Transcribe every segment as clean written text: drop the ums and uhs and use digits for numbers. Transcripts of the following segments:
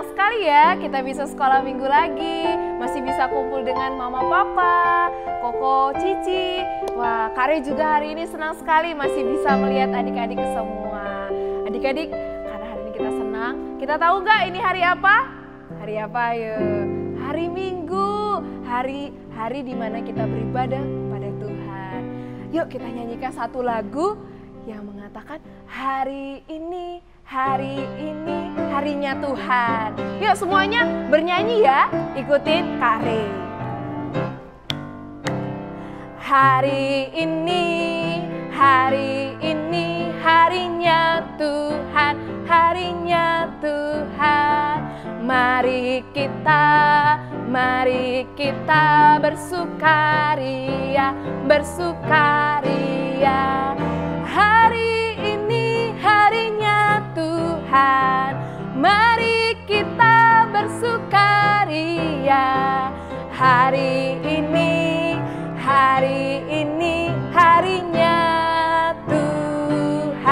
senang sekali ya kita bisa sekolah minggu lagi. Masih bisa kumpul dengan mama papa, koko, cici. Wah, Kare juga hari ini senang sekali masih bisa melihat adik-adik semua. Adik-adik, karena hari ini kita senang, kita tahu nggak ini hari apa? Hari apa ya? Hari Minggu, hari di mana kita beribadah kepada Tuhan. Yuk kita nyanyikan satu lagu yang mengatakan hari ini harinya Tuhan. Yuk semuanya bernyanyi ya, ikutin Kare. Hari ini harinya Tuhan, harinya Tuhan. Mari kita bersukaria, bersukaria. Hari ini harinya Tuhan, mari kita bersukaria. Hari ini harinya Tuhan.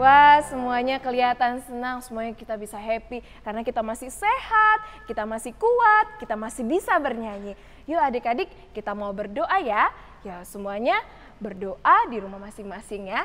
Wah, semuanya kelihatan senang, semuanya kita bisa happy karena kita masih sehat, kita masih kuat, kita masih bisa bernyanyi. Yuk adik-adik, kita mau berdoa ya. Ya, semuanya berdoa di rumah masing-masing ya.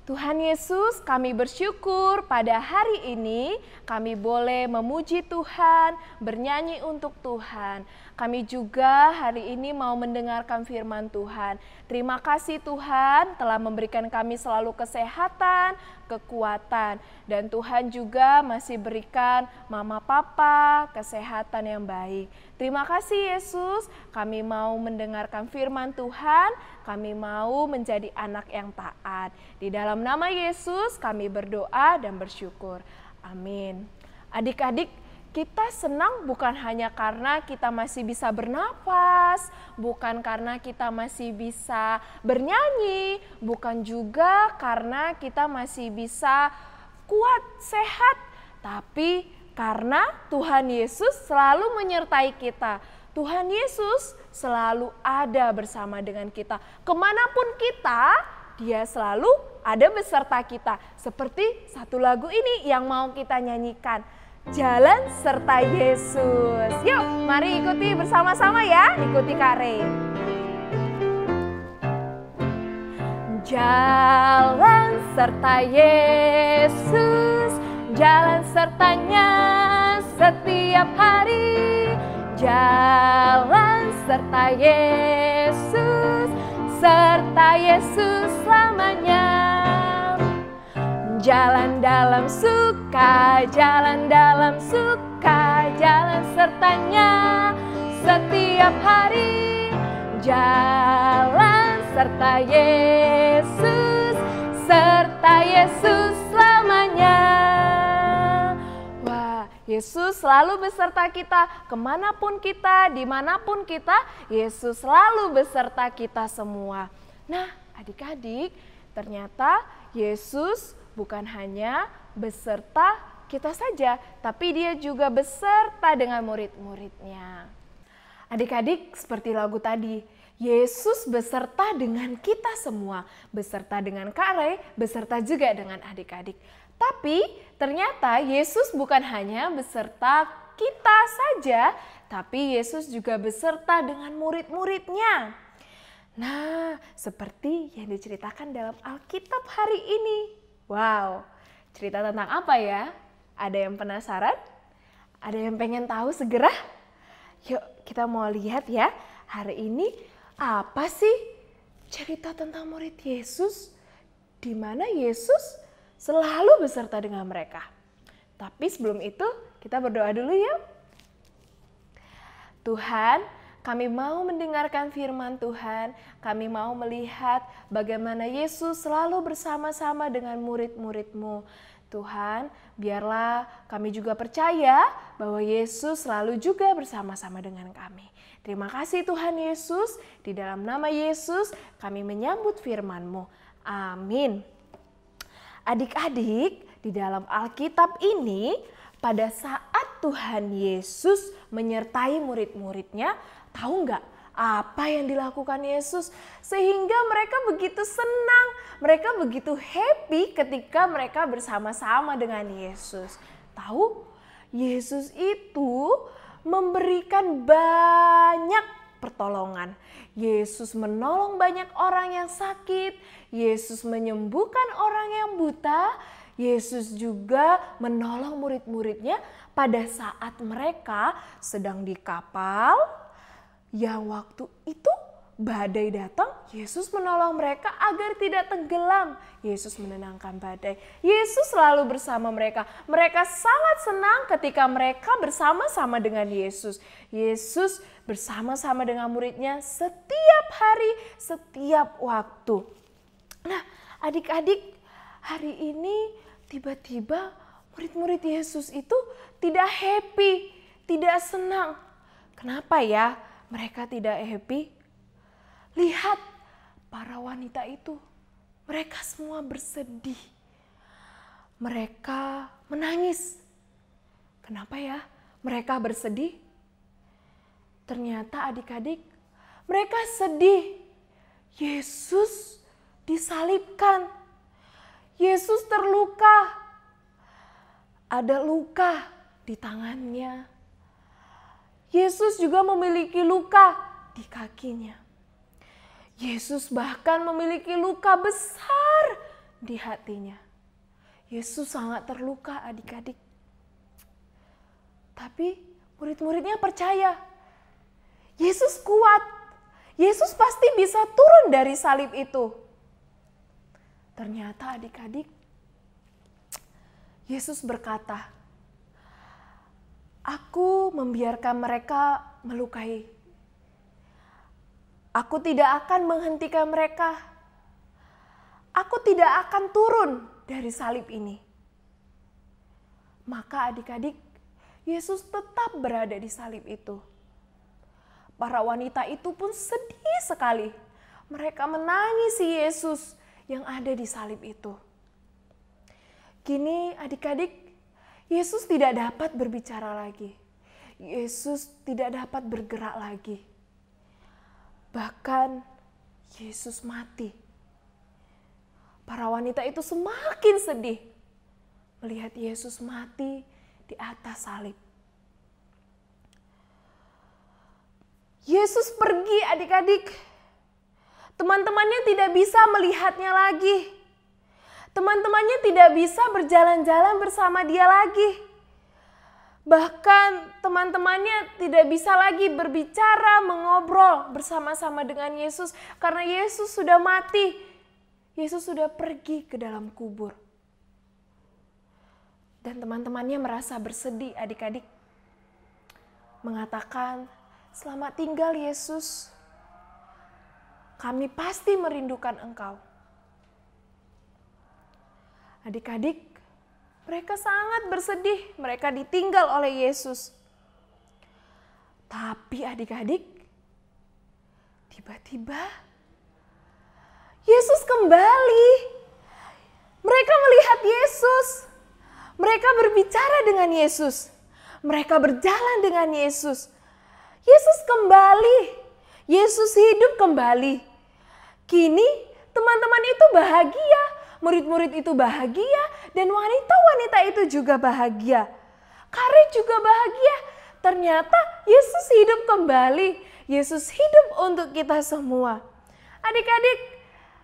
Tuhan Yesus, kami bersyukur pada hari ini kami boleh memuji Tuhan, bernyanyi untuk Tuhan. Kami juga hari ini mau mendengarkan firman Tuhan. Terima kasih Tuhan telah memberikan kami selalu kesehatan, kekuatan. Dan Tuhan juga masih berikan mama papa kesehatan yang baik. Terima kasih Yesus, kami mau mendengarkan firman Tuhan, kami mau menjadi anak yang taat. Di dalam nama Yesus kami berdoa dan bersyukur. Amin. Adik-adik, kita senang bukan hanya karena kita masih bisa bernapas, bukan karena kita masih bisa bernyanyi, bukan juga karena kita masih bisa kuat, sehat, tapi karena Tuhan Yesus selalu menyertai kita. Tuhan Yesus selalu ada bersama dengan kita. Kemanapun kita, Dia selalu ada beserta kita. Seperti satu lagu ini yang mau kita nyanyikan. Jalan serta Yesus. Yuk, mari ikuti bersama-sama ya. Ikuti Kare. Jalan serta Yesus, jalan sertanya setiap hari. Jalan serta Yesus selamanya. Jalan dalam suka, jalan dalam suka, jalan sertanya setiap hari. Jalan serta Yesus selamanya. Wah, Yesus selalu beserta kita, kemanapun kita, dimanapun kita, Yesus selalu beserta kita semua. Nah, adik-adik, ternyata Yesus bukan hanya beserta kita saja, tapi Dia juga beserta dengan murid-muridnya. Adik-adik, seperti lagu tadi, Yesus beserta dengan kita semua, beserta dengan Kare, beserta juga dengan adik-adik. Tapi ternyata Yesus bukan hanya beserta kita saja, tapi Yesus juga beserta dengan murid-muridnya. Nah, seperti yang diceritakan dalam Alkitab hari ini. Wow, cerita tentang apa ya? Ada yang penasaran? Ada yang pengen tahu segera? Yuk kita mau lihat ya, hari ini apa sih cerita tentang murid Yesus? Di mana Yesus selalu beserta dengan mereka. Tapi sebelum itu kita berdoa dulu yuk. Tuhan, kami mau mendengarkan firman Tuhan, kami mau melihat bagaimana Yesus selalu bersama-sama dengan murid-murid-Mu. Tuhan, biarlah kami juga percaya bahwa Yesus selalu juga bersama-sama dengan kami. Terima kasih Tuhan Yesus, di dalam nama Yesus kami menyambut firman-Mu. Amin. Adik-adik, di dalam Alkitab ini, pada saat Tuhan Yesus menyertai murid-muridnya, tahu nggak apa yang dilakukan Yesus sehingga mereka begitu senang, mereka begitu happy ketika mereka bersama-sama dengan Yesus. Tahu, Yesus itu memberikan banyak pertolongan. Yesus menolong banyak orang yang sakit, Yesus menyembuhkan orang yang buta, Yesus juga menolong murid-muridnya pada saat mereka sedang di kapal. Yang waktu itu badai datang, Yesus menolong mereka agar tidak tenggelam. Yesus menenangkan badai. Yesus selalu bersama mereka. Mereka sangat senang ketika mereka bersama-sama dengan Yesus. Yesus bersama-sama dengan muridnya setiap hari, setiap waktu. Nah, adik-adik, hari ini tiba-tiba murid-murid Yesus itu tidak happy, tidak senang. Kenapa ya? Mereka tidak happy. Lihat para wanita itu, mereka semua bersedih. Mereka menangis. Kenapa ya mereka bersedih? Ternyata adik-adik, mereka sedih. Yesus disalibkan. Yesus terluka. Ada luka di tangannya. Yesus juga memiliki luka di kakinya. Yesus bahkan memiliki luka besar di hatinya. Yesus sangat terluka adik-adik. Tapi murid-muridnya percaya. Yesus kuat. Yesus pasti bisa turun dari salib itu. Ternyata adik-adik, Yesus berkata, "Aku membiarkan mereka melukai. Aku tidak akan menghentikan mereka. Aku tidak akan turun dari salib ini." Maka adik-adik, Yesus tetap berada di salib itu. Para wanita itu pun sedih sekali. Mereka menangisi Yesus yang ada di salib itu. Kini adik-adik, Yesus tidak dapat berbicara lagi. Yesus tidak dapat bergerak lagi. Bahkan Yesus mati. Para wanita itu semakin sedih melihat Yesus mati di atas salib. Yesus pergi adik-adik. Teman-temannya tidak bisa melihatnya lagi. Teman-temannya tidak bisa berjalan-jalan bersama dia lagi. Bahkan teman-temannya tidak bisa lagi berbicara, mengobrol bersama-sama dengan Yesus. Karena Yesus sudah mati. Yesus sudah pergi ke dalam kubur. Dan teman-temannya merasa bersedih adik-adik. Mengatakan, "Selamat tinggal Yesus. Kami pasti merindukan Engkau." Adik-adik, mereka sangat bersedih, mereka ditinggal oleh Yesus. Tapi adik-adik, tiba-tiba Yesus kembali. Mereka melihat Yesus. Mereka berbicara dengan Yesus. Mereka berjalan dengan Yesus. Yesus kembali. Yesus hidup kembali. Kini teman-teman itu bahagia. Murid-murid itu bahagia dan wanita-wanita itu juga bahagia. Kare juga bahagia. Ternyata Yesus hidup kembali. Yesus hidup untuk kita semua. Adik-adik,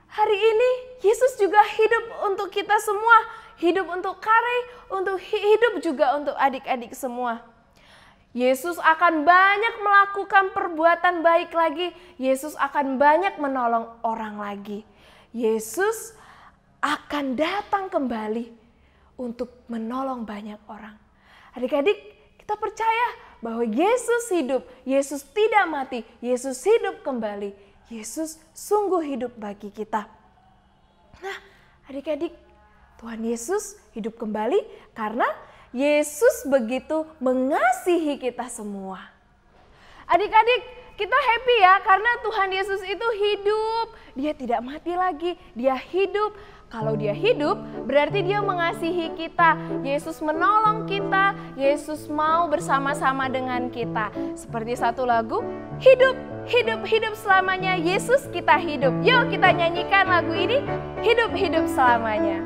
hari ini Yesus juga hidup untuk kita semua. Hidup untuk Kare, untuk hidup juga untuk adik-adik semua. Yesus akan banyak melakukan perbuatan baik lagi. Yesus akan banyak menolong orang lagi. Yesus akan datang kembali untuk menolong banyak orang. Adik-adik, kita percaya bahwa Yesus hidup, Yesus tidak mati, Yesus hidup kembali. Yesus sungguh hidup bagi kita. Nah, adik-adik, Tuhan Yesus hidup kembali karena Yesus begitu mengasihi kita semua. Adik-adik, kita happy ya karena Tuhan Yesus itu hidup. Dia tidak mati lagi, dia hidup. Kalau dia hidup, berarti dia mengasihi kita. Yesus menolong kita, Yesus mau bersama-sama dengan kita. Seperti satu lagu, hidup, hidup, hidup selamanya, Yesus kita hidup. Yuk kita nyanyikan lagu ini, hidup, hidup selamanya.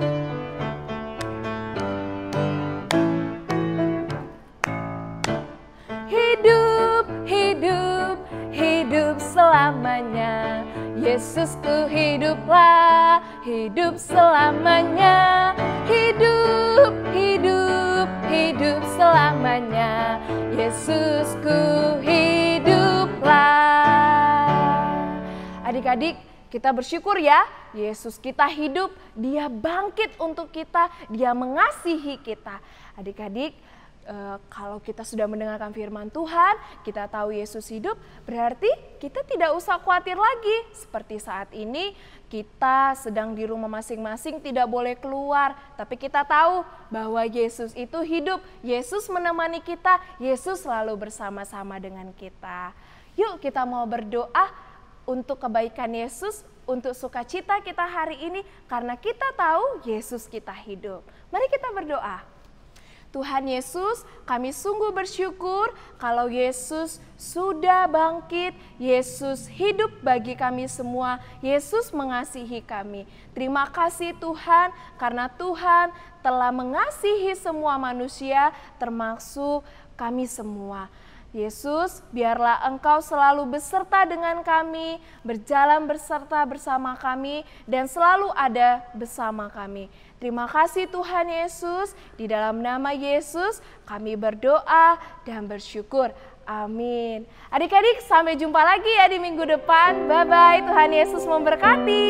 Hidup, hidup, hidup selamanya. Yesusku hiduplah, hidup selamanya. Hidup, hidup, hidup selamanya. Yesusku hiduplah. Adik-adik, kita bersyukur ya, Yesus kita hidup, Dia bangkit untuk kita, Dia mengasihi kita. Adik-adik, kalau kita sudah mendengarkan firman Tuhan, kita tahu Yesus hidup, berarti kita tidak usah khawatir lagi. Seperti saat ini, kita sedang di rumah masing-masing, tidak boleh keluar. Tapi kita tahu bahwa Yesus itu hidup, Yesus menemani kita, Yesus selalu bersama-sama dengan kita. Yuk kita mau berdoa untuk kebaikan Yesus, untuk sukacita kita hari ini, karena kita tahu Yesus kita hidup. Mari kita berdoa. Tuhan Yesus, kami sungguh bersyukur kalau Yesus sudah bangkit, Yesus hidup bagi kami semua, Yesus mengasihi kami. Terima kasih Tuhan, karena Tuhan telah mengasihi semua manusia, termasuk kami semua. Yesus, biarlah Engkau selalu beserta dengan kami, berjalan beserta bersama kami, dan selalu ada bersama kami. Terima kasih Tuhan Yesus, di dalam nama Yesus kami berdoa dan bersyukur. Amin. Adik-adik, sampai jumpa lagi ya di minggu depan. Bye-bye, Tuhan Yesus memberkati.